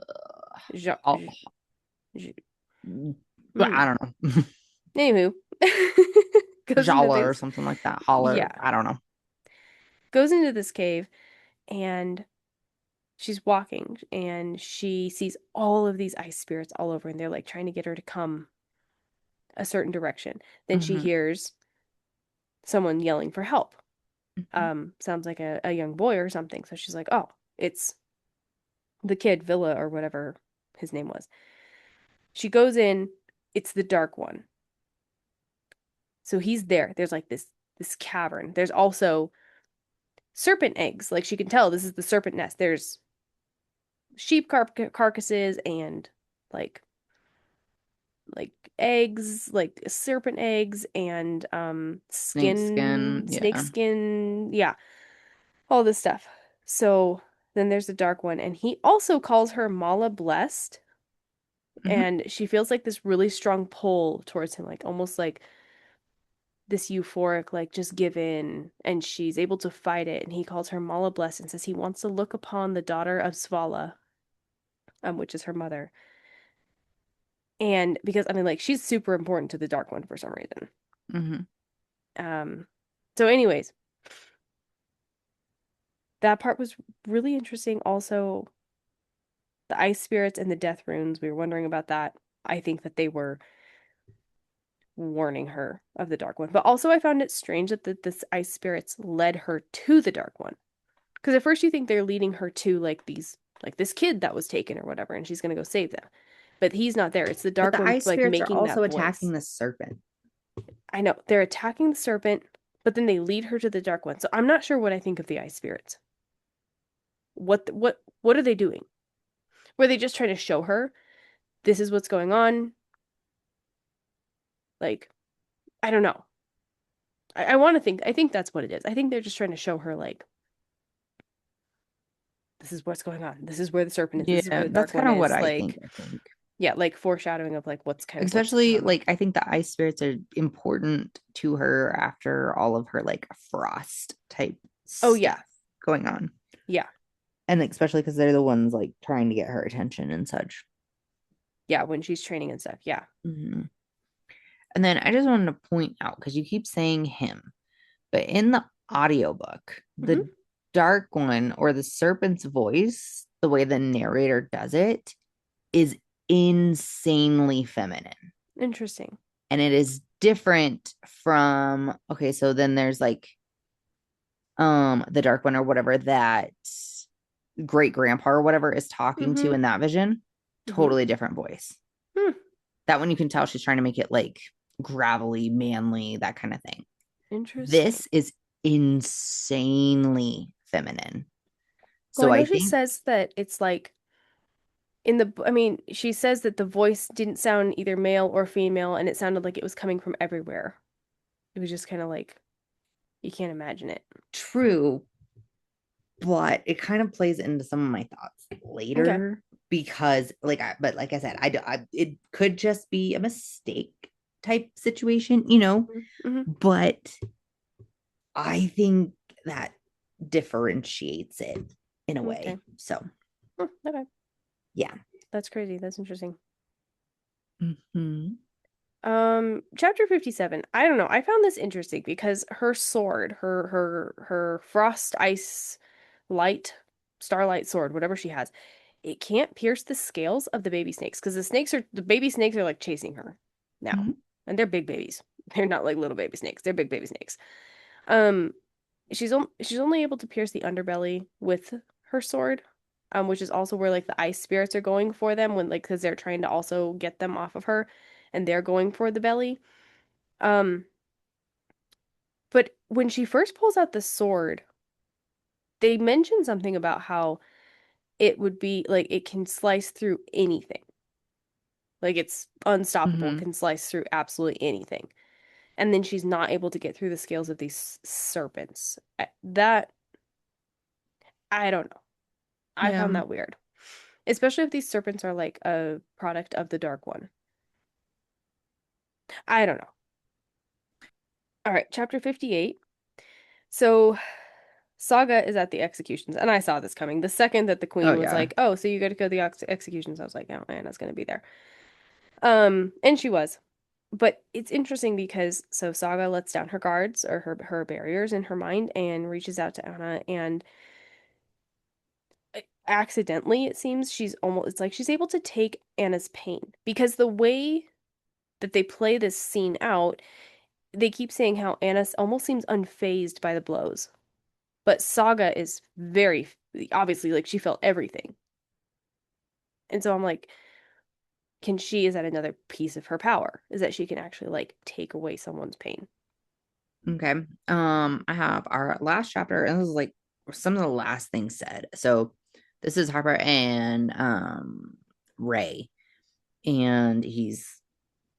ja- I'll, j- j- but mm. I don't know. Anywho, goes into Jala or this. something like that. Holler. Yeah, I don't know. goes into this cave and she's walking and she sees all of these ice spirits all over and they're like trying to get her to come a certain direction. Then she Mhm. hears someone yelling for help. Mhm. Sounds like a young boy or something. So she's like, oh, it's the kid, Villa, or whatever his name was. She goes in, it's the Dark One. So he's there. There's like this cavern. There's also serpent eggs. Like she can tell this is the serpent nest. There's sheep carcasses and like like eggs, like serpent eggs and Snake skin. snake Yeah. skin, yeah, all this stuff. So then there's the Dark One, and he also calls her Mala Blessed, Hmm. and she feels like this really strong pull towards him, like almost like this euphoric, like just give in, and she's able to fight it. And he calls her Mala Blessed and says he wants to look upon the daughter of Svala, which is her mother. And because I mean, like she's super important to the Dark One for some reason. Hmm. Um, so anyways, that part was really interesting. Also, the ice spirits and the death runes, we were wondering about that. I think that they were warning her of the Dark One. But also I found it strange that this ice spirits led her to the Dark One. Because at first you think they're leading her to like this kid that was taken or whatever, and she's gonna go save them. But he's not there. It's the But Dark the One ice like spirits are making also that attacking voice. the serpent. I know. They're attacking the serpent, but then they lead her to the Dark One. So I'm not sure what I think of the ice spirits. What are they doing? Were they just trying to show her this is what's going on? Like, I don't know. I want to think. I think that's what it is. I think they're just trying to show her like this is what's going on. This is where the serpent is. This is where Yeah, the that's Dark One kind of what is. I Like, think. I think, yeah, like foreshadowing of like what's to especially come. like I think the ice spirits are important to her after all of her like frost type Oh yeah, stuff going on, yeah, and especially because they're the ones like trying to get her attention and such. yeah. When she's training and stuff. Yeah. Mhm. And then I just wanted to point out because you keep saying him, but in the audiobook, Mm-hmm. the dark one or the serpent's voice, the way the narrator does it, is insanely feminine. Interesting. And it is different from okay, so then there's like the dark one or whatever that great grandpa or whatever is talking to Mm-hmm. in that vision. Mm-hmm. Totally different voice. Hmm. That one you can tell she's trying to make it like gravelly, manly, that kind of thing. Interesting. This is insanely feminine. Well, So I know I she think says that it's like in the. I mean, she says that the voice didn't sound either male or female, and it sounded like it was coming from everywhere. It was just kind of like you can't imagine it. true, but it kind of plays into some of my thoughts Okay. later because but like I said, it could just be a mistake type situation, Mm-hmm. but I think that differentiates it in a Okay. way. So, Okay. yeah. That's crazy. That's interesting. Mm-hmm. Chapter 57. I don't know. I found this interesting because her sword, her frost ice light starlight sword, whatever she has, it can't pierce the scales of the baby snakes because the baby snakes are like chasing her now. Mm-hmm. And they're big babies. They're not like little baby snakes. They're big baby snakes. Um she's only able to pierce the underbelly with her sword, which is also where like the ice spirits are going for them when like because they're trying to also get them off of her, and they're going for the belly. Um, but when she first pulls out the sword, they mention something about how it would be like it can slice through anything. Like it's unstoppable, Mm-hmm. can slice through absolutely anything. And then she's not able to get through the scales of these serpents. That I don't know. I Yeah. found that weird. Especially if these serpents are like a product of the Dark One. I don't know. All right, chapter 58. So Saga is at the executions, and I saw this coming. The second that the Oh queen was yeah. like, "Oh, so you got to go to the executions," I was like, "Oh, Anna's gonna be there." And she was. But it's interesting because so Saga lets down her guards or her barriers in her mind and reaches out to Anna, and accidentally it seems it's like she's able to take Anna's pain because the way that they play this scene out, they keep saying how Anna almost seems unfazed by the blows, but Saga is very obviously like she felt everything. And so I'm like, is that another piece of her power? Is that she can actually like take away someone's pain? Okay. I have our last chapter, and this is like some of the last things said. So this is Harper and Ray, and he's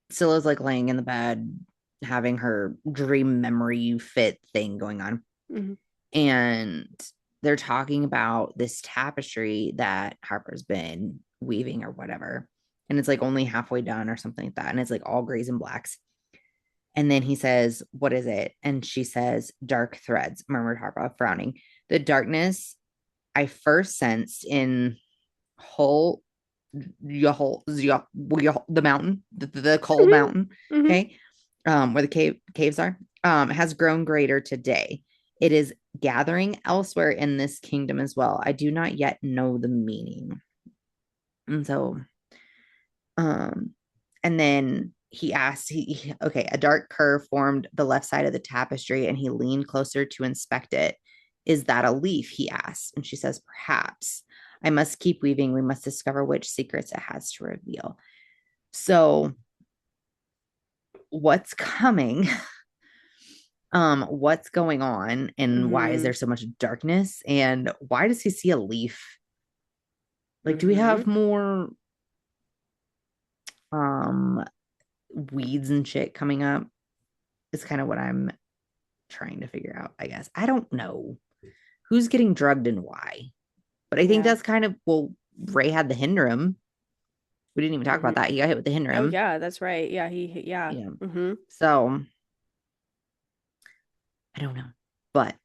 Scylla's like laying in the bed having her dream memory fit thing going on. Mm-hmm. And they're talking about this tapestry that Harper's been weaving or whatever. And it's like only halfway done or something like that. And it's like all grays and blacks. And then he says, "What is it?" And she says, "Dark threads," murmured Harper, frowning. "The darkness I first sensed in whole the mountain, the coal mountain, Mm-hmm. okay, where the caves are, has grown greater today. It is gathering elsewhere in this kingdom as well. I do not yet know the meaning." And so, um, and then he asked, okay, a dark curve formed the left side of the tapestry, and he leaned closer to inspect it. "Is that a leaf?" he asked. And she says, "Perhaps. I must keep weaving. We must discover which secrets it has to reveal." So, what's coming? What's going on, and why is Mm-hmm. there so much darkness? And why does he see a leaf? Like, do we Mm-hmm. have more um weeds and shit coming up? Is kind of what I'm trying to figure out, I guess. I don't know who's getting drugged and why, but I think Yeah. that's kind of, well, Ray had the Hindram. We didn't even talk about Mm-hmm. that. He got hit with the Oh Hindram. yeah, that's right. Yeah, yeah. Yeah. Mm-hmm. So I don't know, but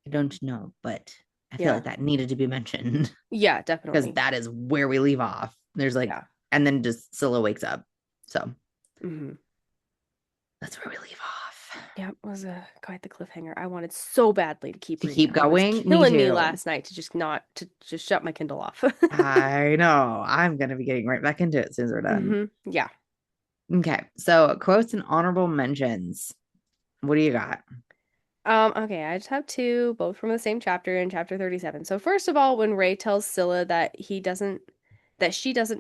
I don't know, but I feel Yeah. like that needed to be mentioned Yeah, because definitely. that is where we leave off. There's like, Yeah. and then just Scylla wakes up. So Mm-hmm. that's where we leave off. Yeah, it was quite the cliffhanger. I wanted so badly to keep To reading keep it. It was going, me killing me too. last night to just not to just shut my Kindle off. I know. I'm going to be getting right back into it as soon as we're done. Yeah. Okay. So quotes and honorable mentions. What do you got? Okay, I just have two, both from the same chapter in chapter 37. So first of all, when Ray tells Scylla that she doesn't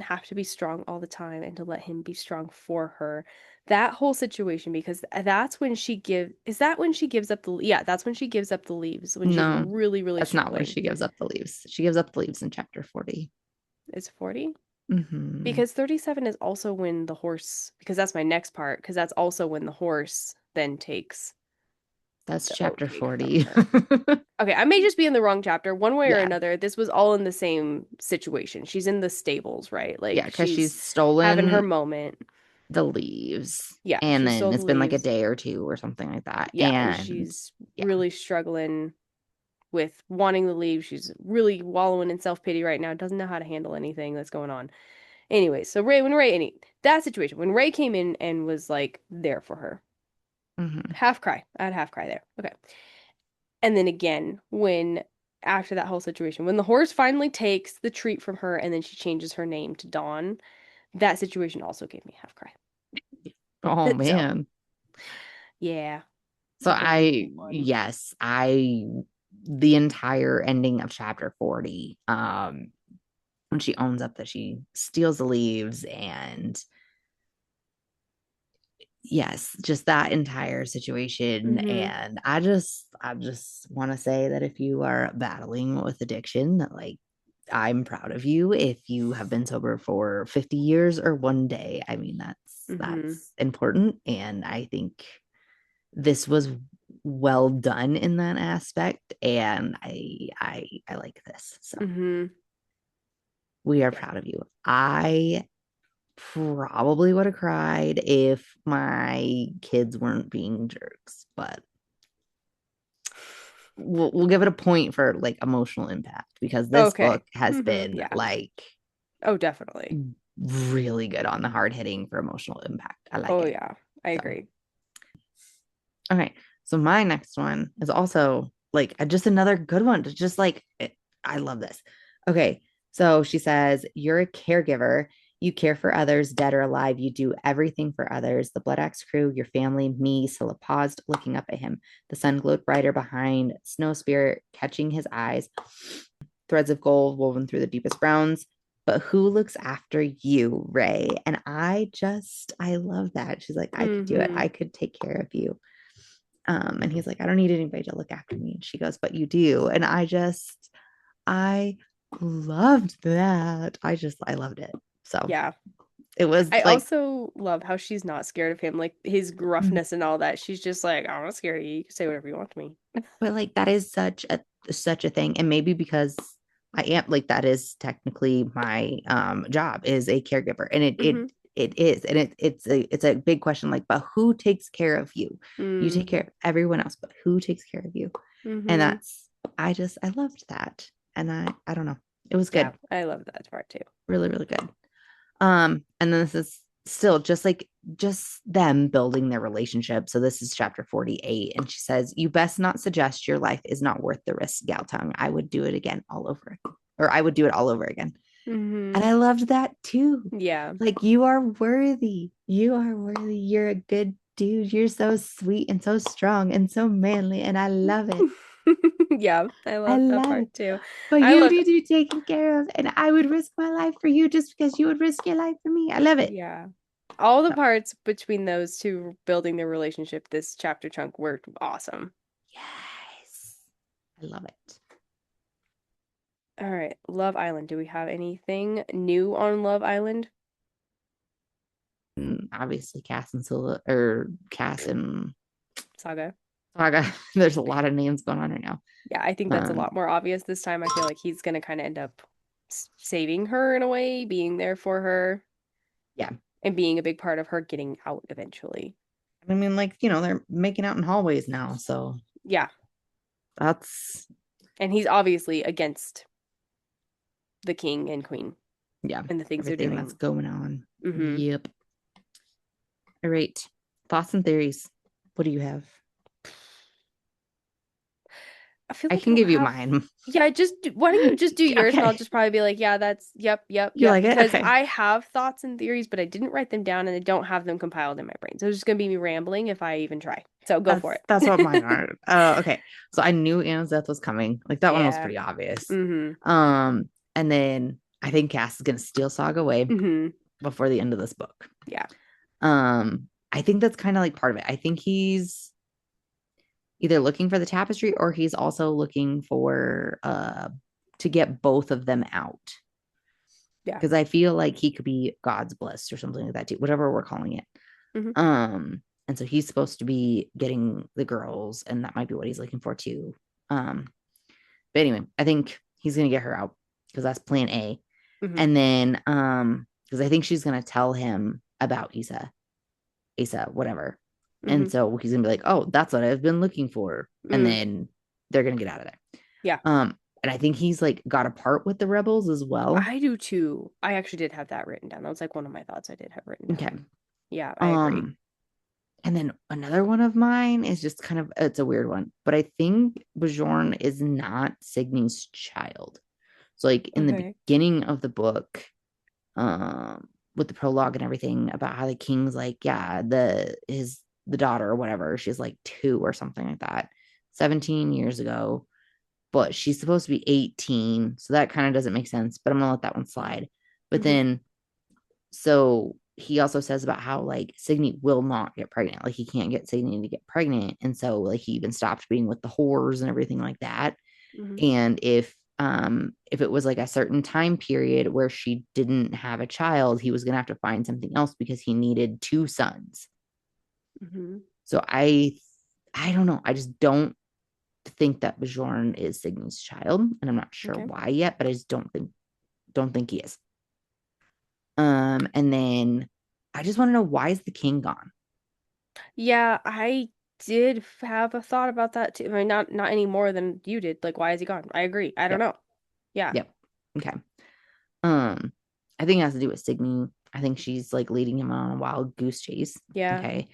have to be strong all the time and to let him be strong for her. That whole situation, because that's when is that when she gives up yeah, that's when she gives up the leaves, when she's No, really, really that's not when struggling. she gives up the leaves. She gives up the leaves in chapter 40. Is 40? Mm-hmm. Because 37 is also when the horse, because that's my next part, because that's also when the horse then takes That's the chapter oatcake from 40. her. Okay, I may just be in the wrong chapter. One way or Yeah. another, this was all in the same situation. She's in the stables, right? Yeah. Like Because she's she's having her stolen moment. the leaves. Yeah, And she then stole the it's been like a leaves. day or two or something like that. Yeah, and And she's yeah. really struggling with wanting the leave. She's really wallowing in self-pity right now, doesn't know how to handle anything that's going on. Anyway, so that situation, when Ray came in and was like there for her, Mm-hmm. half cry. I had half cry there. Okay. And then again, when after that whole situation, when the horse finally takes the treat from her and then she changes her name to Dawn, that situation also gave me half cry. Oh, So, man. yeah, So very good one. yes, the entire ending of chapter 40, when she owns up that she steals the leaves, and yes, just that entire situation. Mm-hmm. And I just want to say that if you are battling with addiction, that like, I'm proud of you. If you have been sober for 50 years or one day, I mean, Mm-hmm. that's important. And I think this was well done in that aspect. And I like this. So Mm-hmm. we are Yeah. proud of you. I probably would have cried if my kids weren't being jerks, but we'll give it a point for like emotional impact because this Okay. book has Mm-hmm. been Yeah. like Oh, definitely. really good on the hard hitting for emotional impact. I like Oh, it. yeah. I So, agree. okay. So my next one is also like just another good one to just like I love this. Okay. So she says, "You're a caregiver. You care for others, dead or alive. You do everything for others. The Blood Axe crew, your family, me. Scylla paused, looking up at him. The sun glowed brighter behind Snow Spirit, catching his eyes. Threads of gold woven through the deepest browns. But who looks after you, Ray? And I love that. She's like, I could do it. Mm-hmm. I could take care of you. And he's like, I don't need anybody to look after me. And she goes, but you do. And I loved that. I loved it. So Yeah. it was I like, also love how she's not scared of him, like his gruffness and all that. She's just like, I'm not scared of you. You can say whatever you want to me. but like that is such a thing. And maybe because I am like that is technically my job is a caregiver. And Mm-hmm. it is. And it's a big question, like, but who takes care of you? You take care Mm-hmm. of everyone else, but who takes care of you? And Mm-hmm. that's I loved that. And I don't know. It was Yeah, good. I love that part too. Really, really good. And then this is still just them building their relationship. So this is chapter 48. And she says, you best not suggest your life is not worth the risk, Galtung. I would do it again all over. Or I would do it all over again. Mm-hmm. And I loved that too. Yeah. Like you are worthy. You are worthy. You're a good dude. You're so sweet and so strong and so manly. And I love it. Yeah, I I love that love part it. too. But I you love, need to be taken care of. And I would risk my life for you just because you would risk your life for me. I love it. yeah. All the So, parts between those two building their relationship this chapter chunk were awesome. yes. I love it. All right, Love Island. Do we have anything new on Love Island? And obviously, Cass and Scylla, or Cass and Saga. Saga. There's a lot of names going on right now. Yeah, I think that's a Um, lot more obvious this time. I feel like he's gonna kind of end up saving her in a way, being there for her, yeah. and being a big part of her getting out eventually. I mean, like, they're making out in hallways now. So Yeah, that's, and he's obviously against the king and queen yeah, and the things they're everything that's doing. going on. Mm-hmm. Yep. All right. Thoughts and theories. What do you have? I feel I like I can don't give you have. mine. Yeah, why don't you just do yours and I'll Okay. just probably be like, yeah, that's yep, yep, You yep. like it? Because Okay. I have thoughts and theories, but I didn't write them down and I don't have them compiled in my brain. So it's just gonna be me rambling if I even try. So go for That's what mine it. are. Okay. So I knew Anna's death was coming. Like that one was Yeah. pretty obvious. Mm-hmm. And then I think Cass is gonna steal Saga away Mm-hmm. before the end of this book. Yeah. I think that's kind of like part of it. I think he's either looking for the tapestry or he's also looking for to get both of them out. Yeah. Because I feel like he could be God's bliss or something like that too, whatever we're calling it. Mm-hmm. And so he's supposed to be getting the girls, and that might be what he's looking for too. But anyway, I think he's gonna get her out because that's plan A. Mm-hmm. And then because I think she's gonna tell him about Asa, whatever. Mm-hmm. And so he's gonna be like, oh, that's what I've been looking for. And Mm. then they're gonna get out of there. Yeah. And I think he's like got a part with the rebels as well. I do too. I actually did have that written down. That was like one of my thoughts I did have written Okay. down. Yeah, I agree. Um, and then another one of mine is just kind of it's a weird one, but I think Bjorn is not Signy's child. So like in the Okay. beginning of the book, with the prologue and everything about how the king's like, yeah, the daughter or whatever, she's like 2 or something like that, 17 years ago, but she's supposed to be 18. So that kind of doesn't make sense, but I'm gonna let that one slide. But Mm-hmm. then so he also says about how like Signy will not get pregnant. Like he can't get Signy to get pregnant. And so like he even stopped being with the whores and everything like that. Mm-hmm. And if it was like a certain time period where she didn't have a child, he was gonna have to find something else because he needed 2 sons. Mm-hmm. So I don't know. I just don't think that Bjorn is Signy's child, and I'm not sure Okay. why yet, but I just don't think he is. And then I just want to know, why is the king gone? Yeah, I did have a thought about that too. I mean, not any more than you did. Like, why is he gone? I agree. I don't Yep. know. Yeah. Yep. Okay. Um, I think it has to do with Signy. I think she's like leading him on a wild goose chase. Yeah. Okay.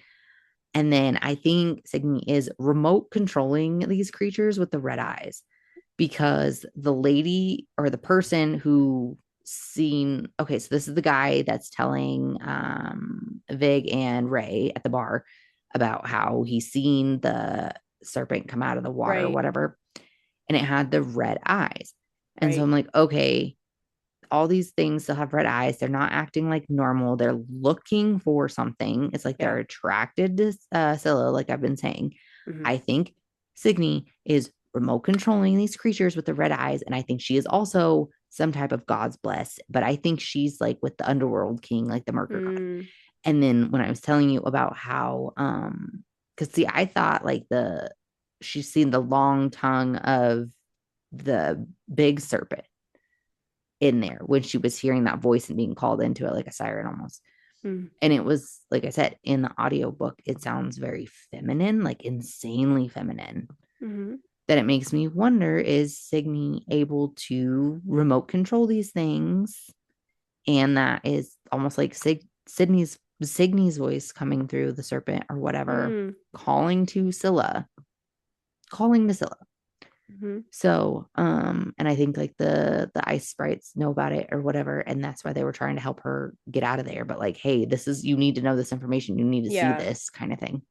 And then I think Signy is remote controlling these creatures with the red eyes, because the lady or the person who seen, okay, so this is the guy that's telling Vig and Ray at the bar about how he's seen the serpent come out of the water or Right. whatever, and it had the red eyes. And so Right. I'm like, okay, all these things still have red eyes. They're not acting like normal. They're looking for something. It's like they're Yeah. attracted to Scylla, like I've been saying. Hmm. I think Signy is remote controlling these creatures with the red eyes. And I think she is also some type of God's bless, but I think she's like with the underworld king, like the murder god. Mm. And then when I was telling you about how, because see, I thought like she's seen the long tongue of the big serpent in there when she was hearing that voice and being called into it like a siren almost. Mm. And it was, like I said, in the audiobook, it sounds very feminine, like insanely feminine. Hmm. That it makes me wonder, is Signy able to remote control these things? And that is almost like Signy's voice coming through the serpent or whatever, Mm. calling to Scylla, calling to Scylla. Hmm. So, and I think like the ice sprites know about it or whatever, and that's why they were trying to help her get out of there. But like, hey, this is, you need to know this information, you need to see Yeah. this kind of thing.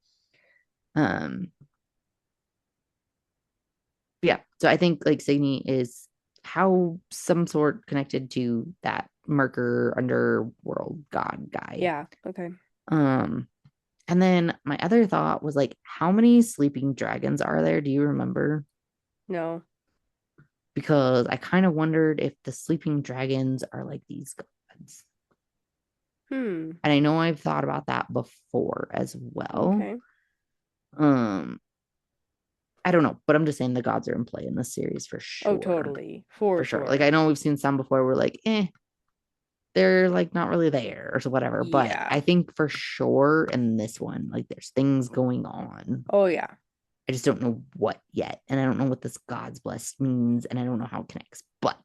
Um, yeah. So I think like Signy is how some sort connected to that Merker underworld god guy. Yeah. Okay. Um, and then my other thought was like, how many sleeping dragons are there? Do you remember? No. Because I kind of wondered if the sleeping dragons are like these gods. Hmm. And I know I've thought about that before as well. Okay. Um, I don't know, but I'm just saying the gods are in play in this series for Oh, sure. totally. For For sure. Like sure. I know we've seen some before we're like, they're like not really there or so whatever. But Yeah. I think for sure in this one, like there's things going on. Oh, yeah. I just don't know what yet. And I don't know what this God's blessed means. And I don't know how it connects. But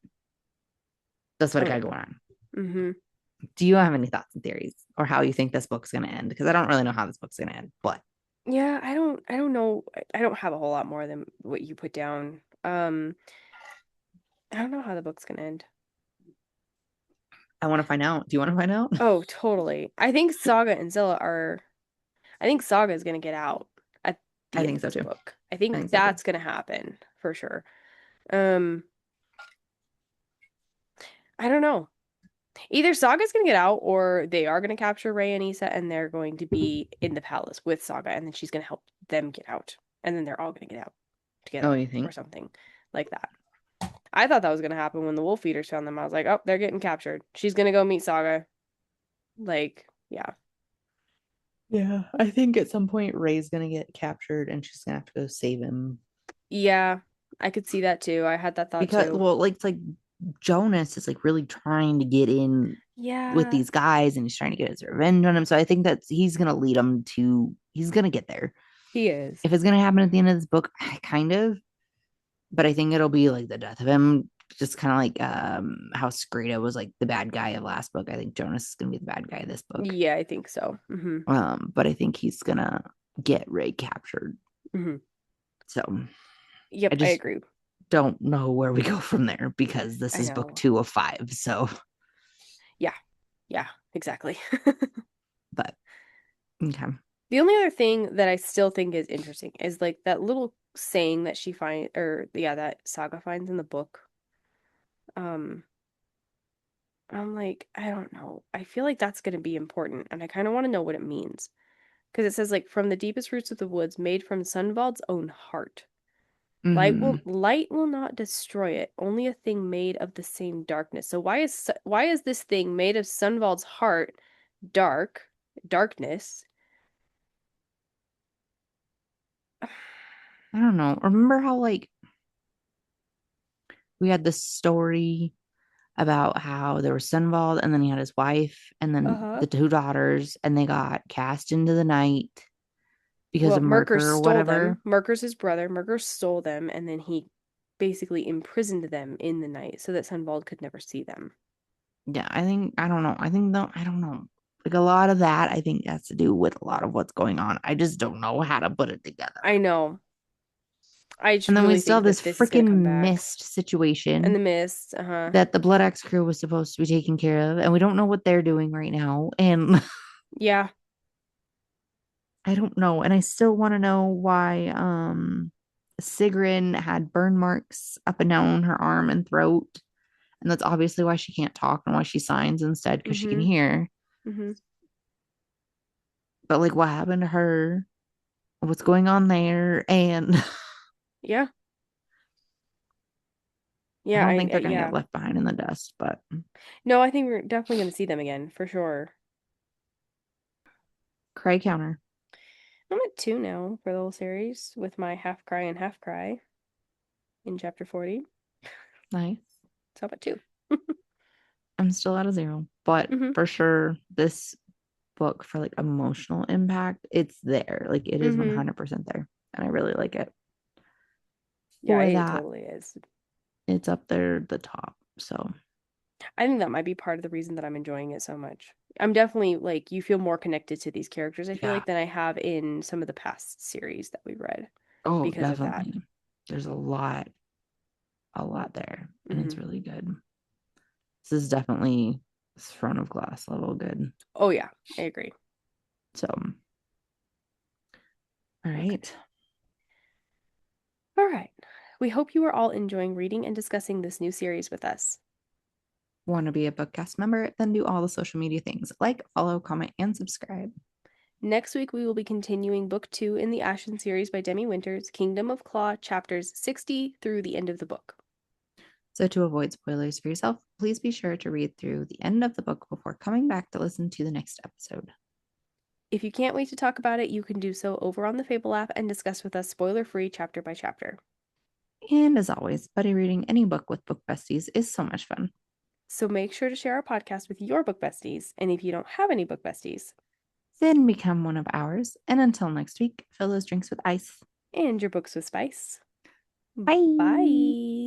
that's what I Oh, got yeah. going on. Hmm. Do you have any thoughts and theories or how you think this book's gonna end? Because I don't really know how this book's gonna end, but Yeah, I don't know. I don't have a whole lot more than what you put down. I don't know how the book's gonna end. I want to find out. Do you want to find out? Oh, totally. I think Saga is gonna get out at the I end think of so this too. book. I I think think so too. that's gonna happen for sure. Um, I don't know. Either Saga's gonna get out or they are gonna capture Rey and Issa and they're going to be in the palace with Saga and then she's gonna help them get out. And then they're all gonna get out Oh, together you or think? something like that. I thought that was gonna happen when the wolf eaters found them. I was like, oh, they're getting captured. She's gonna go meet Saga. Like, yeah. Yeah, I think at some point Ray's gonna get captured and she's gonna have to go save him. Yeah, I could see that too. I had that thought Because too. well, like it's like Jonas is like really trying to get in with Yeah, these guys and he's trying to get his revenge on him. So I think that he's gonna lead him to, he's gonna get there. he is. If it's gonna happen at the end of this book, kind of, but I think it'll be like the death of him, just kind of like how Skreta was like the bad guy of last book. I think Jonas is gonna be the bad guy of this book. Yeah, I think so. Hmm. But I think he's gonna get Ray captured. Hmm. So I Yep, I just agree. don't know where we go from there because this I is book know. 2 of 5. So, Yeah, yeah, exactly. but okay. The only other thing that I still think is interesting is like that little saying that she find or yeah, that Saga finds in the book. Um, I'm like, I don't know. I feel like that's going to be important and I kind of want to know what it means. Because it says like from the deepest roots of the woods made from Sunvald's own heart. Mm-hmm. Light will not destroy it, only a thing made of the same darkness. So why is this thing made of Sunvald's heart dark, darkness? I don't know. Remember how like we had this story about how there was Sunvald and then he had his wife and then Uh-huh. the 2 daughters and they got cast into the night because Well, of Merker Merker or stole them. whatever. Merker's his brother. Merker stole them, and then he basically imprisoned them in the night so that Sunvald could never see them. Yeah, I think I don't know. I think though I don't know. Like a lot of that I think has to do with a lot of what's going on. I just don't know how to put it together. I know. I just And then we really still have think this that this is going to come freaking back. mist And situation the mist, uh-huh. that the Blood Axe crew was supposed to be taking care of, and we don't know what they're doing right now. And Yeah. I don't know. And I still want to know why Sigrun had burn marks up and down her arm and throat. And that's obviously why she can't talk and why she signs instead, because she can Mm-hmm. hear. Mm-hmm. But like what happened to her? What's going on there? And Yeah. I Yeah, don't I think they're gonna get yeah. left behind in the dust, but No, I think we're definitely going to see them again for sure. cry counter. I'm at 2 now for the whole series with my half cry and half cry in chapter 40. Nice. So I'm at 2. I'm still at a 0, but Mm-hmm. for sure this book for like emotional impact, it's there. Like it is Mm-hmm. 100% there. And I really like it. Yeah, For it that, totally is. it's up there the top. So I think that might be part of the reason that I'm enjoying it so much. I'm definitely like you feel more connected to these characters, I feel yeah. like, than I have in some of the past series that we've read Oh, because of that. definitely. There's a lot there. And Hmm. it's really good. This is definitely front of glass level good. Oh yeah, I agree. So all Okay. right. All right. We hope you are all enjoying reading and discussing this new series with us. Want to be a bookcast member? Then do all the social media things like follow, comment, and subscribe. Next week, we will be continuing Book 2 in the Ashen Series by Demi Winters, Kingdom of Claw, chapters 60 through the end of the book. So, to avoid spoilers for yourself, please be sure to read through the end of the book before coming back to listen to the next episode. If you can't wait to talk about it, you can do so over on the Fable app and discuss with us spoiler-free chapter by chapter. And as always, buddy reading any book with book besties is so much fun. So make sure to share our podcast with your book besties. And if you don't have any book besties, Then become one of ours. And until next week, fill those drinks with ice. and your books with spice. Bye. Bye.